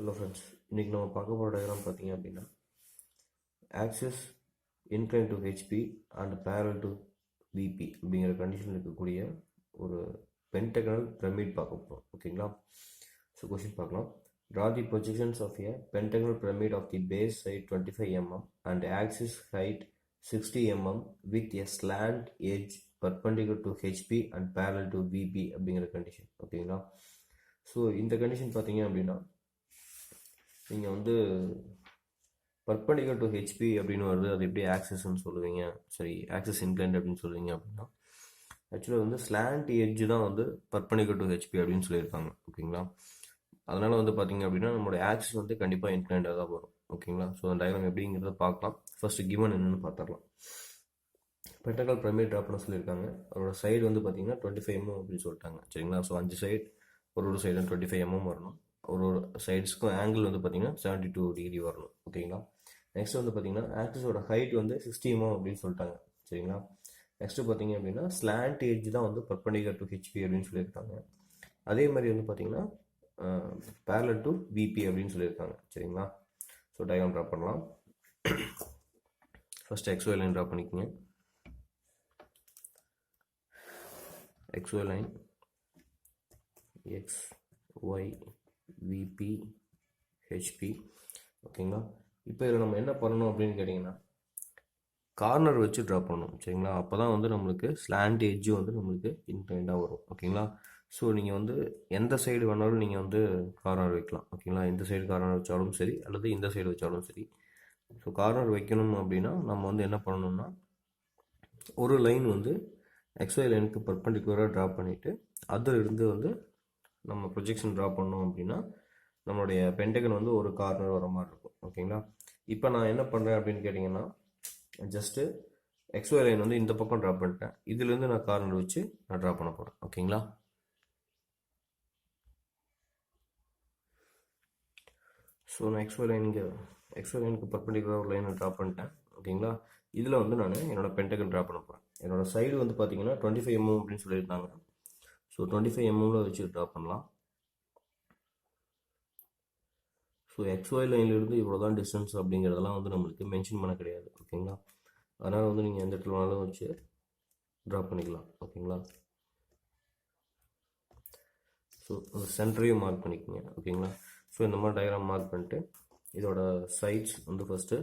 Hello friends, இன்றைக்கி நம்ம பார்க்க போகிற டயக்ராம் பார்த்தீங்க அப்படின்னா axis incline to HP and parallel to VP அப்படிங்கிற கண்டிஷன் இருக்கக்கூடிய ஒரு பென்டகனல் பிரமிட் பார்க்க போகிறோம். ஓகேங்களா? ஸோ கொஷின் பார்க்கலாம். Draw the projections of a pentagonal pyramid of the base side 25 mm and axis height 60 mm with a slant edge perpendicular to HP and parallel to VP அப்படிங்கிற condition. ஓகேங்களா? So இந்த condition பார்த்தீங்க அப்படின்னா நீங்கள் வந்து perpendicular to HP அப்படின்னு வருது, அது எப்படி ஆக்சிஸ்ன்னு சொல்லுவீங்க, சரி ஆக்சிஸ் இன்க்ளைன்ட் அப்படின்னு சொல்லுவீங்க அப்படின்னா ஆக்சுவலாக வந்து ஸ்லாண்ட் எட்ஜ் தான் வந்து பர்பண்டிகுலர் டு ஹெச்பி அப்படின்னு சொல்லியிருக்காங்க. ஓகேங்களா? அதனால் வந்து பார்த்தீங்க அப்படின்னா நம்மளுடைய ஆக்சிஸ் வந்து கண்டிப்பாக இன்க்ளைண்டாக தான் வரும். ஓகேங்களா? ஸோ அந்த டயக்ராம் எப்படிங்கிறத பார்க்கலாம். ஃபர்ஸ்ட் கிவன் என்னென்னு பார்த்துடலாம். பென்டகனல் பிரமிட் ட்ரா பண்ண சொல்லியிருக்காங்க. அதோட சைடு வந்து பார்த்தீங்கன்னா 25 mm அப்படின்னு சொல்லிட்டாங்க. சரிங்களா? ஸோ 5 சைடு ஒரு சைடு 25 mm வரணும். ஒரு சைட்ஸ்க்கும் ஆங்கிள் வந்து பார்த்தீங்கன்னா 72 டிகிரி வரணும். ஓகேங்களா? நெக்ஸ்ட் வந்து பார்த்தீங்கன்னா ஆக்சிஸோட ஹைட் வந்து 60 mm அப்படின்னு சொல்லிட்டாங்க. சரிங்களா? நெக்ஸ்ட் பார்த்தீங்க அப்படின்னா ஸ்லாண்ட் எட்ஜ் தான் வந்து பர்பண்டிகுலர் டு ஹெச்பி அப்படின்னு சொல்லியிருக்காங்க. அதே மாதிரி வந்து பார்த்தீங்கன்னா பேரலல் டு விபி அப்படின்னு சொல்லியிருக்காங்க. சரிங்களா? ஸோ டயக்ராம் ட்ரா பண்ணலாம். ஃபர்ஸ்ட் XY லைன் ட்ரா பண்ணிக்கோங்க. XY line X Y VP HP. ஓகேங்களா? இப்போ இதில் நம்ம என்ன பண்ணணும் அப்படின்னு கேட்டிங்கன்னா கார்னர் வச்சு ட்ரா பண்ணணும். சரிங்களா? அப்போ தான் வந்து நம்மளுக்கு ஸ்லாண்ட் எட்ஜு வந்து நம்மளுக்கு இன்க்ளைண்டாக வரும். ஓகேங்களா? ஸோ நீங்கள் வந்து எந்த சைடு வேணாலும் நீங்கள் வந்து கார்னர் வைக்கலாம். ஓகேங்களா? இந்த சைடு கார்னர் வச்சாலும் சரி அல்லது இந்த சைடு வச்சாலும் சரி. ஸோ கார்னர் வைக்கணும் அப்படின்னா நம்ம வந்து என்ன பண்ணணும்னா ஒரு லைன் வந்து XY லைனுக்கு பர்பண்டிகுலராக ட்ரா பண்ணிவிட்டு அதிலிருந்து வந்து நம்ம ப்ரொஜெக்ஷன் ட்ரா பண்ணோம் அப்படின்னா நம்மளுடைய பென்டகன் வந்து ஒரு கார்னர் வர மாதிரி இருக்கும். ஓகேங்களா? இப்போ நான் என்ன பண்ணுறேன் அப்படின்னு கேட்டிங்கன்னா ஜஸ்ட்டு XY லைன் வந்து இந்த பக்கம் ட்ரா பண்ணிட்டேன். இதுலேருந்து நான் கார்னர் வச்சு நான் ட்ரா பண்ண போகிறேன். ஓகேங்களா? ஸோ நான் XY லைனுக்கு பர்பண்டிகுலராக ஒரு லைனை ட்ரா பண்ணிட்டேன். ஓகேங்களா? இதில் வந்து நான் என்னோடய பென்டகன் ட்ரா பண்ண போகிறேன். என்னோடய சைடு வந்து பார்த்தீங்கன்னா 25 mm அப்படின்னு சொல்லியிருந்தாங்க. ஸோ 25 mm வச்சு ட்ரா பண்ணலாம். ஸோ XY லைன்லேருந்து இவ்வளோ தான் டிஸ்டன்ஸ் அப்படிங்கிறதெல்லாம் வந்து நம்மளுக்கு மென்ஷன் பண்ண கிடையாது. ஓகேங்களா? அதனால் வந்து நீங்கள் எந்த இடத்துல வேணாலும் வச்சு ட்ரா பண்ணிக்கலாம். ஓகேங்களா? ஸோ சென்டரையும் மார்க் பண்ணிக்கோங்க. ஓகேங்களா? ஸோ இந்த மாதிரி டயக்ராம் மார்க் பண்ணிட்டு இதோட சைட்ஸ் வந்து ஃபஸ்ட்டு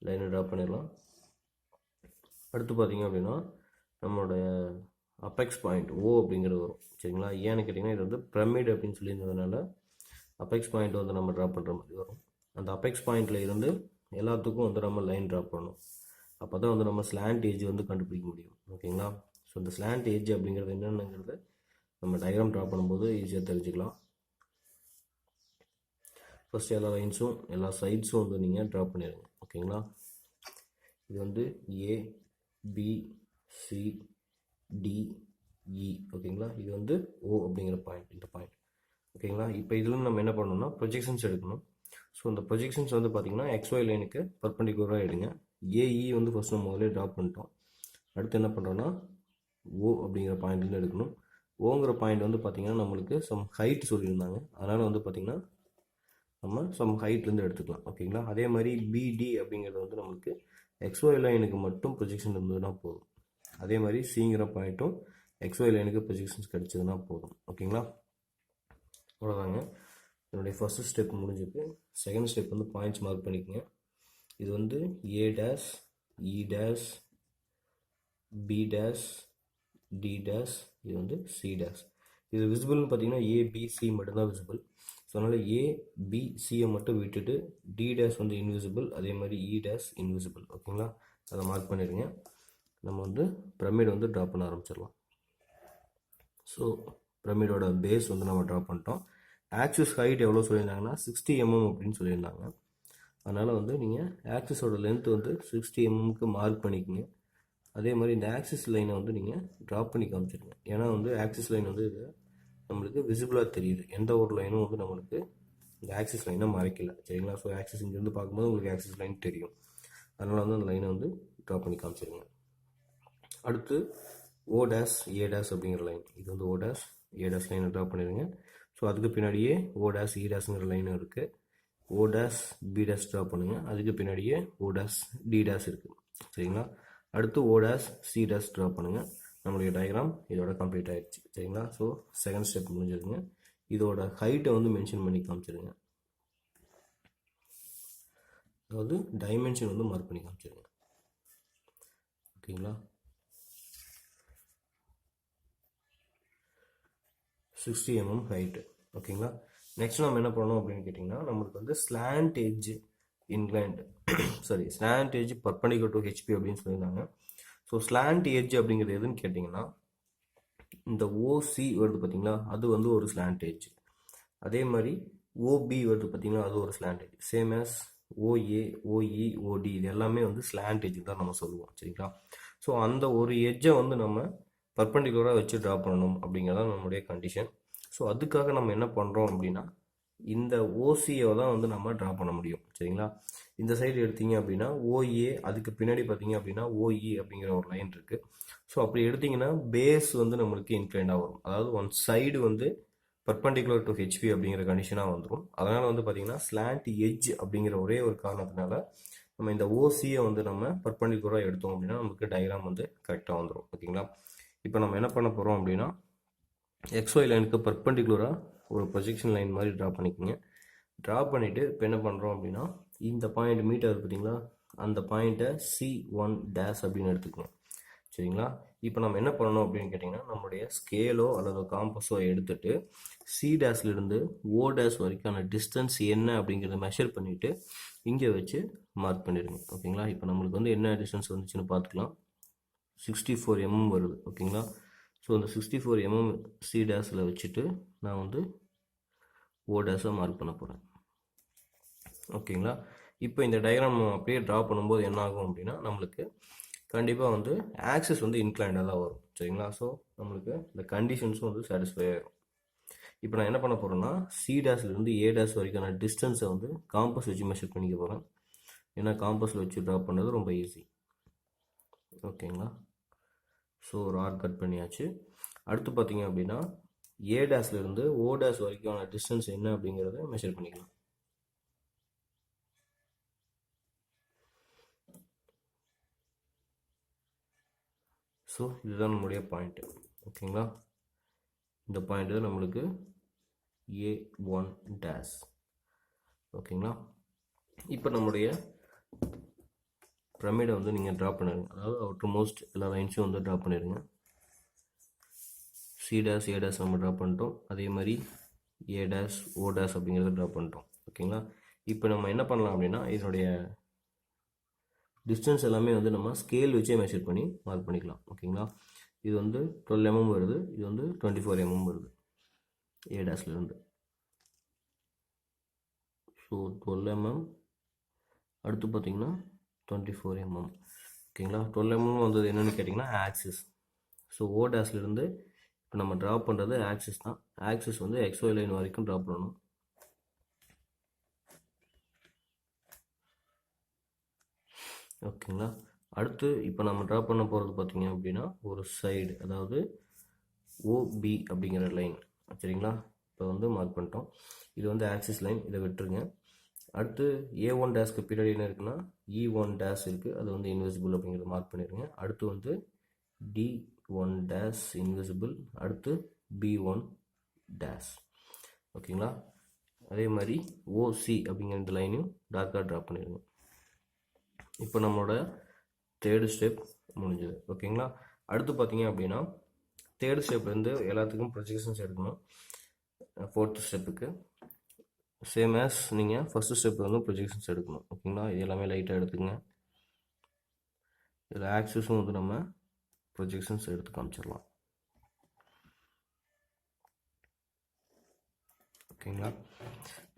லைனை ட்ரா பண்ணிடலாம். அடுத்து பார்த்தீங்க அப்படின்னா நம்மளுடைய அப்பெக்ஸ் பாயிண்ட் O அப்படிங்கிறது வரும். சரிங்களா? ஏன்னு கேட்டிங்கன்னா இது வந்து பிரமிட் அப்படின்னு சொல்லியிருந்ததுனால அப்பெக்ஸ் பாயிண்ட் வந்து நம்ம ட்ரா பண்ணுற மாதிரி வரும். அந்த அப்பெக்ஸ் பாயிண்டில் இருந்து எல்லாத்துக்கும் வந்து நம்ம லைன் ட்ரா பண்ணணும். அப்போ தான் வந்து நம்ம ஸ்லாண்ட் ஏஜ் வந்து கண்டுபிடிக்க முடியும். ஓகேங்களா? ஸோ இந்த ஸ்லாண்ட் ஏஜ் அப்படிங்கிறது என்னென்னங்கிறது நம்ம டயக்ராம் ட்ரா பண்ணும்போது ஈஸியாக தெரிஞ்சுக்கலாம். ஃபஸ்ட்டு எல்லா லைன்ஸும் எல்லா சைட்ஸும் வந்து நீங்கள் ட்ரா பண்ணிடுங்க. ஓகேங்களா? இது வந்து A B C D E. ஓகேங்களா? இது வந்து O அப்படிங்கிற பாயிண்ட், இந்த பாயிண்ட். ஓகேங்களா? இப்போ இதில் நம்ம என்ன பண்ணணும்னா ப்ரொஜெக்ஷன்ஸ் எடுக்கணும். ஸோ இந்த ப்ரொஜெக்ஷன்ஸ் வந்து பார்த்தீங்கன்னா XY லைனுக்கு பர்பண்டிகுலராக எடுங்க. AE வந்து ஃபஸ்ட் நம்ம முதல்ல ட்ரா பண்ணிட்டோம். அடுத்து என்ன பண்ணுறோன்னா O அப்படிங்கிற பாயிண்ட்லேருந்து எடுக்கணும். ஓங்கிற பாயிண்ட் வந்து பார்த்திங்கன்னா நம்மளுக்கு சம் ஹைட் சொல்லியிருந்தாங்க. அதனால் வந்து பார்த்திங்கன்னா நம்ம சம் ஹைட்லேருந்து எடுத்துக்கலாம். ஓகேங்களா? அதே மாதிரி BD அப்படிங்கிறது வந்து நம்மளுக்கு XY லைனுக்கு மட்டும் ப்ரொஜெக்ஷன் இருந்ததுன்னா போதும். அதே மாதிரி Cங்கிற பாயிண்ட்டும் XY லைனுக்கு ப்ரொஜெக்ஷன்ஸ் கிடச்சதுன்னா போதும். ஓகேங்களா? அவ்வளோதாங்க. என்னுடைய ஃபஸ்ட்டு ஸ்டெப் முடிஞ்சுது. செகண்ட் ஸ்டெப் வந்து பாயிண்ட்ஸ் மார்க் பண்ணிக்கோங்க. இது வந்து A dash E dash B dash D dash, இது வந்து C டேஷ். இது விசிபிள்னு பார்த்தீங்கன்னா ABC மட்டும்தான் விசிபிள். ஸோ அதனால் ABCயை மட்டும் விட்டுட்டு D டேஷ் வந்து இன்விசிபிள், அதே மாதிரி E டேஷ் இன்விசிபிள். ஓகேங்களா? அதை மார்க் பண்ணிடுங்க. நம்ம வந்து பிரமிட் வந்து ட்ரா பண்ண ஆரம்பிச்சிடலாம். ஸோ பிரமிடோட பேஸ் வந்து நம்ம ட்ரா பண்ணிட்டோம். ஆக்சிஸ் ஹைட் எவ்வளோ சொல்லியிருந்தாங்கன்னா 60 mm அப்படின்னு சொல்லியிருந்தாங்க. அதனால் வந்து நீங்கள் ஆக்சிஸோட லென்த் வந்து 60 mmக்கு மார்க் பண்ணிக்கோங்க. அதே மாதிரி இந்த ஆக்சிஸ் லைனை வந்து நீங்கள் ட்ரா பண்ணி காமிச்சிடுங்க. ஏன்னா வந்து ஆக்சிஸ் லைன் வந்து இது நம்மளுக்கு விசிபிளாக தெரியுது. எந்த ஒரு லைனும் வந்து நம்மளுக்கு இந்த ஆக்சிஸ் லைனை மறைக்கல. சரிங்களா? ஸோ ஆக்சிஸ் இங்கேருந்து பார்க்கும்போது உங்களுக்கு ஆக்சிஸ் லைன் தெரியும். அதனால் வந்து அந்த லைனை வந்து ட்ரா பண்ணி காமிச்சிடுங்க. அடுத்து O டேஷ் A டேஷ் அப்படிங்கிற லைன், இது வந்து O டேஷ் A டேஷ் லைனை ட்ரா பண்ணிடுங்க. ஸோ அதுக்கு பின்னாடியே O டேஷ் E டேஷ்ங்கிற லைனும் இருக்குது. O dash B dash draw பண்ணுங்கள். அதுக்கு பின்னாடியே O டேஷ் D டேஷ் இருக்குது. சரிங்களா? அடுத்து O dash C dash draw பண்ணுங்கள். நம்மளுடைய டயக்ராம் இதோட கம்ப்ளீட் ஆயிடுச்சு. சரிங்களா? ஸோ செகண்ட் ஸ்டெப் முடிஞ்சிருங்க. இதோட ஹைட்டை வந்து மென்ஷன் பண்ணி காமிச்சிருங்க. அதாவது டைமென்ஷன் வந்து மார்க் பண்ணி காமிச்சிருங்க. ஓகேங்களா? 60 mm ஹைட்டு. ஓகேங்களா? நெக்ஸ்ட் நம்ம என்ன பண்ணணும் அப்படின்னு கேட்டிங்கன்னா, நம்மளுக்கு வந்து slant edge inclined slant edge perpendicular to HP அப்படின்னு சொல்லியிருந்தாங்க. ஸோ ஸ்லாண்ட் எட்ஜ் அப்படிங்கிறது எதுன்னு கேட்டிங்கன்னா, இந்த ஓசி வருது பார்த்தீங்களா, அது வந்து ஒரு ஸ்லாண்ட் எட்ஜ். அதே மாதிரி ஓபி வருது பார்த்தீங்களா, அது ஒரு slant edge. Same as OA, OE, ஓடி இது எல்லாமே வந்து ஸ்லாண்ட் எட்ஜ் தான் நம்ம சொல்லுவோம். சரிங்களா? ஸோ அந்த ஒரு எட்ஜை வந்து நம்ம பர்பண்டிகுலராக வச்சு ட்ரா பண்ணணும் அப்படிங்கிறதான் நம்மளுடைய கண்டிஷன். ஸோ அதுக்காக நம்ம என்ன பண்ணுறோம் அப்படின்னா, இந்த ஓசியை தான் வந்து நம்ம ட்ரா பண்ண முடியும். சரிங்களா? இந்த சைடு எடுத்தீங்க அப்படின்னா ஓஏ, அதுக்கு பின்னாடி பார்த்தீங்க அப்படின்னா ஓஇ அப்படிங்கிற ஒரு லைன் இருக்குது. ஸோ அப்படி எடுத்தீங்கன்னா பேஸ் வந்து நம்மளுக்கு இன்க்ளைண்டாக வரும். அதாவது ஒன் சைடு வந்து பர்பண்டிகுலர் டு ஹெச்பி அப்படிங்கிற கண்டிஷனாக வந்துடும். அதனால் வந்து பார்த்தீங்கன்னா ஸ்லாண்ட் எட்ஜ் அப்படிங்கிற ஒரே ஒரு காரணத்தினால நம்ம இந்த ஓசியை வந்து நம்ம பர்பண்டிகுலராக எடுத்தோம் அப்படின்னா நமக்கு டயக்ராம் வந்து கரெக்டாக வந்துடும். ஓகேங்களா? இப்போ நம்ம என்ன பண்ண போகிறோம் அப்படின்னா, எக்ஸ்ஒய் லைனுக்கு பர்பண்டிகுலராக ஒரு ப்ரொஜெக்ஷன் லைன் மாதிரி ட்ரா பண்ணிக்கோங்க. ட்ரா பண்ணிவிட்டு இப்போ என்ன பண்ணுறோம் அப்படின்னா, இந்த பாயிண்ட் மீட்டர் பார்த்தீங்களா, அந்த பாயிண்ட்டை C1 டேஷ் அப்படின்னு எடுத்துக்கணும். சரிங்களா? இப்போ நம்ம என்ன பண்ணணும் அப்படின்னு கேட்டிங்கன்னா, நம்மளுடைய ஸ்கேலோ அல்லது காம்பஸோ எடுத்துகிட்டு C டேஷ்லேருந்து O டேஷ் வரைக்கான டிஸ்டன்ஸ் என்ன அப்படிங்கிறத மெஷர் பண்ணிவிட்டு இங்கே வச்சு மார்க் பண்ணிடுங்க. ஓகேங்களா? இப்போ நம்மளுக்கு வந்து என்ன டிஸ்டன்ஸ் வந்துச்சுன்னு பார்த்துக்கலாம். 64 mm வருது. ஓகேங்களா? ஸோ அந்த 64 mm C டேஷில் வச்சுட்டு நான் வந்து O டேஷை மார்க் பண்ண போகிறேன். ஓகேங்களா? இப்போ இந்த டயக்ராம் அப்படியே ட்ரா பண்ணும்போது என்ன ஆகும் அப்படின்னா, நம்மளுக்கு கண்டிப்பாக வந்து ஆக்சஸ் வந்து இன்க்ளைண்டாக தான் வரும். சரிங்களா? ஸோ நம்மளுக்கு இந்த கண்டிஷன்ஸும் வந்து சாட்டிஸ்ஃபை ஆகும். இப்போ நான் என்ன பண்ண போகிறேன்னா, C டேஷ்லேருந்து A டேஷ் வரைக்கான டிஸ்டன்ஸை வந்து காம்பஸ் வச்சு மெஷர் பண்ணிக்க போகிறேன். ஏன்னா காம்பஸில் வச்சு ட்ரா பண்ணது ரொம்ப ஈஸி. ஓகேங்களா? ஸோ ஒரு ஆர்க் கட் பண்ணியாச்சு. அடுத்து பார்த்தீங்க அப்படின்னா A டேஷ்லேருந்து O டேஷ் வரைக்கான டிஸ்டன்ஸ் என்ன அப்படிங்கிறத மெஷர் பண்ணிக்கலாம். ஸோ இதுதான் நம்மளுடைய பாயிண்ட்டு. ஓகேங்களா? இந்த பாயிண்ட்டு நம்மளுக்கு A1 டேஷ். ஓகேங்களா? இப்போ நம்மளுடைய பிரமிடை வந்து நீங்கள் ட்ரா பண்ணிடுங்க. அதாவது அவுட்டர் மோஸ்ட் எல்லா லைன்ஸும் வந்து ட்ரா பண்ணிடுங்க. C டேஷ் A டேஷ் நம்ம ட்ரா பண்ணிட்டோம். அதே மாதிரி A டேஷ் O டேஷ் அப்படிங்கிறத ட்ரா பண்ணிட்டோம். ஓகேங்களா? இப்போ நம்ம என்ன பண்ணலாம் அப்படின்னா, இதனுடைய டிஸ்டன்ஸ் எல்லாமே வந்து நம்ம ஸ்கேல் வச்சே மெஷர் பண்ணி மார்க் பண்ணிக்கலாம். ஓகேங்களா? இது வந்து 12 mm வருது, இது வந்து 24 mm வருது A டேஷ்லேருந்து. ஸோ 12 mm, அடுத்து பார்த்தீங்கன்னா 24 mm. ஓகேங்களா? 12 mm வந்தது என்னென்னு கேட்டிங்கன்னா ஆக்சிஸ். ஸோ O டேஷ்லேருந்து இப்போ நம்ம ட்ரா பண்ணுறது ஆக்சிஸ் தான். ஆக்சிஸ் வந்து XY லைன் வரைக்கும் ட்ரா பண்ணணும். ஓகேங்களா? அடுத்து இப்போ நம்ம ட்ரா பண்ண போகிறது பார்த்தீங்க அப்படின்னா ஒரு சைடு, அதாவது OB அப்படிங்கிற லைன். சரிங்களா? இப்போ வந்து மார்க் பண்ணிட்டோம். இது வந்து ஆக்சிஸ் லைன், இதை விட்டுருங்க. அடுத்து A1 டேஷ்க்கு பின்னாடி என்ன இருக்குன்னா E1 டேஷ் இருக்குது, அது வந்து இன்விசிபிள் அப்படிங்கிறத மார்க் பண்ணிடுங்க. அடுத்து வந்து D1 டேஷ் இன்விசிபிள், அடுத்து B1 டேஷ். ஓகேங்களா? அதே மாதிரி OC அப்படிங்கிற இந்த லைனையும் டார்க்காக ட்ரா பண்ணிடுங்க. இப்போ நம்மளோட தேர்டு ஸ்டெப் முடிஞ்சது. ஓகேங்களா? அடுத்து பார்த்தீங்க அப்படின்னா தேர்ட் ஸ்டெப்லேருந்து எல்லாத்துக்கும் ப்ரொஜெக்ஷன்ஸ் எடுக்கணும். ஃபோர்த்து ஸ்டெப்புக்கு சேம் ஆஸ் நீங்கள் ஃபஸ்ட்டு ஸ்டெப் வந்து ப்ரொஜெக்ஷன்ஸ் எடுக்கணும். ஓகேங்களா? இது எல்லாமே லைட்டாக எடுத்துக்கங்க. இதில் ஆக்சிஸும் வந்து நம்ம ப்ரொஜெக்ஷன்ஸ் எடுத்து காமிச்சிடலாம். ஓகேங்களா?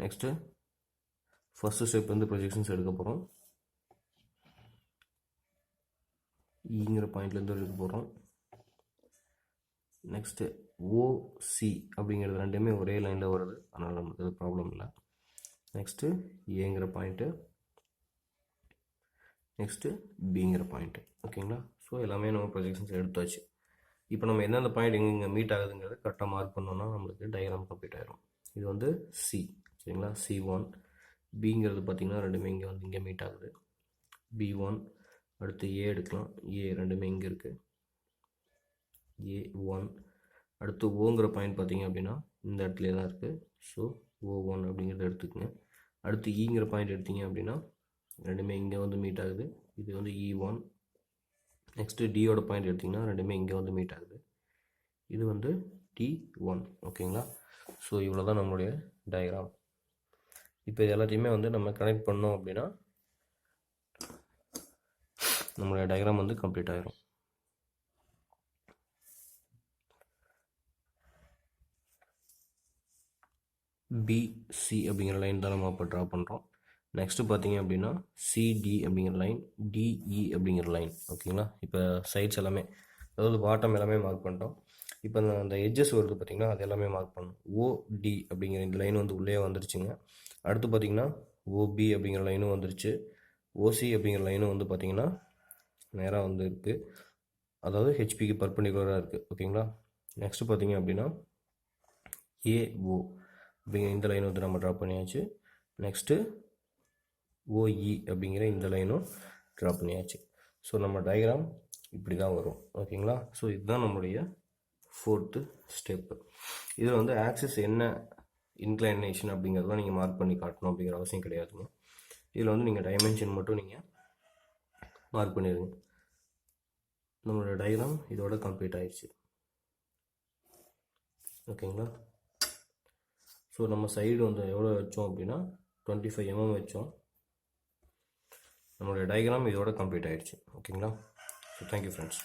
நெக்ஸ்ட்டு ஃபஸ்ட்டு ஸ்டெப் வந்து ப்ரொஜெக்ஷன்ஸ் எடுக்க போகிறோம். ஈங்கிற பாயிண்ட்லேருந்து எடுக்க போகிறோம். நெக்ஸ்ட்டு OC அப்படிங்கிறது ரெண்டுமே ஒரே லைனில் வருது, அதனால் நமக்கு அது ப்ராப்ளம் இல்லை. நெக்ஸ்ட்டு ஏங்கிற பாயிண்ட்டு, நெக்ஸ்ட்டு பிங்கிற பாயிண்ட்டு. ஓகேங்களா? ஸோ எல்லாமே நம்ம ப்ரொஜெக்ஷன்ஸ் எடுத்தாச்சு. இப்போ நம்ம எந்தெந்த பாயிண்ட் எங்கெங்கே மீட் ஆகுதுங்கிறத கரெக்டாக மார்க் பண்ணோன்னா நம்மளுக்கு டயக்ராம் கம்ப்ளீட் ஆயிடும். இது வந்து சி, சரிங்களா, C1. பிங்கிறது பார்த்தீங்கன்னா ரெண்டுமே இங்கே வந்து இங்கே மீட் ஆகுது. B1. அடுத்து ஏ எடுக்கலாம். ஏ ரெண்டுமே இங்கே இருக்குது. A1. அடுத்து ஓங்கிற பாயிண்ட் பார்த்தீங்க அப்படின்னா இந்த இடத்துல தான் இருக்குது. ஸோ O1 அப்படிங்கிறத எடுத்துக்கங்க. அடுத்து ஈங்கிற பாயிண்ட் எடுத்தீங்க அப்படின்னா ரெண்டுமே இங்கே வந்து மீட் ஆகுது. இது வந்து E1. நெக்ஸ்ட்டு டியோட பாயிண்ட் எடுத்திங்கன்னா ரெண்டுமே இங்கே வந்து மீட் ஆகுது. இது வந்து T1. ஓகேங்களா. ஸோ இவ்வளோ தான் நம்மளுடைய டயக்ராம். இப்போ இது எல்லாத்தையுமே வந்து நம்ம கனெக்ட் பண்ணோம் அப்படின்னா நம்மளுடைய டயக்ராம் வந்து கம்ப்ளீட் ஆகிரும். பிசி அப்படிங்கிற லைன் தான் நம்ம இப்போ ட்ரா பண்ணுறோம். நெக்ஸ்ட்டு பார்த்தீங்க அப்படின்னா சிடி அப்படிங்கிற லைன், டிஇ அப்படிங்கிற லைன். ஓகேங்களா. இப்போ சைட்ஸ் எல்லாமே, அதாவது பாட்டம் எல்லாமே மார்க் பண்ணிட்டோம். இப்போ அந்த எட்ஜஸ் வருது பார்த்தீங்கன்னா அது எல்லாமே மார்க் பண்ணணும். ஓடி அப்படிங்கிற இந்த லைன் வந்து உள்ளே வந்துருச்சுங்க. அடுத்து பார்த்தீங்கன்னா ஓபி அப்படிங்கிற லைனும் வந்துருச்சு. ஓசி அப்படிங்கிற லைனும் வந்து பார்த்தீங்கன்னா நேராக வந்து இருக்குது, அதாவது ஹெச்பிக்கு பர்பெண்டிகுலராக இருக்குது. ஓகேங்களா. நெக்ஸ்ட்டு பார்த்தீங்க அப்படின்னா ஏஓ அப்படிங்கிற இந்த லைன் வந்து நம்ம ட்ரா பண்ணியாச்சு. நெக்ஸ்ட்டு ஓஇ அப்படிங்கிற இந்த லைனும் ட்ரா பண்ணியாச்சு. ஸோ நம்ம டயக்ராம் இப்படி தான் வரும். ஓகேங்களா. ஸோ இதுதான் நம்மளுடைய 4th ஸ்டெப்பு. இதில் வந்து ஆக்சிஸ் என்ன இன்க்ளைனேஷன் அப்படிங்கிறதெல்லாம் நீங்கள் மார்க் பண்ணி காட்டணும் அப்படிங்கிற அவசியம் கிடையாதுங்க. இதில் வந்து நீங்கள் டைமென்ஷன் மட்டும் நீங்கள் மார்க் பண்ணிடுங்க. நம்மளோட டயக்ராம் இதோட கம்ப்ளீட் ஆயிடுச்சு. ஓகேங்களா. ஸோ நம்ம சைடு வந்து எவ்வளோ வச்சோம் அப்படின்னா 25 mm வச்சோம். நம்மளுடைய டயக்ராம் இதோட கம்ப்ளீட் ஆயிடுச்சு. ஓகேங்களா. So thank you friends.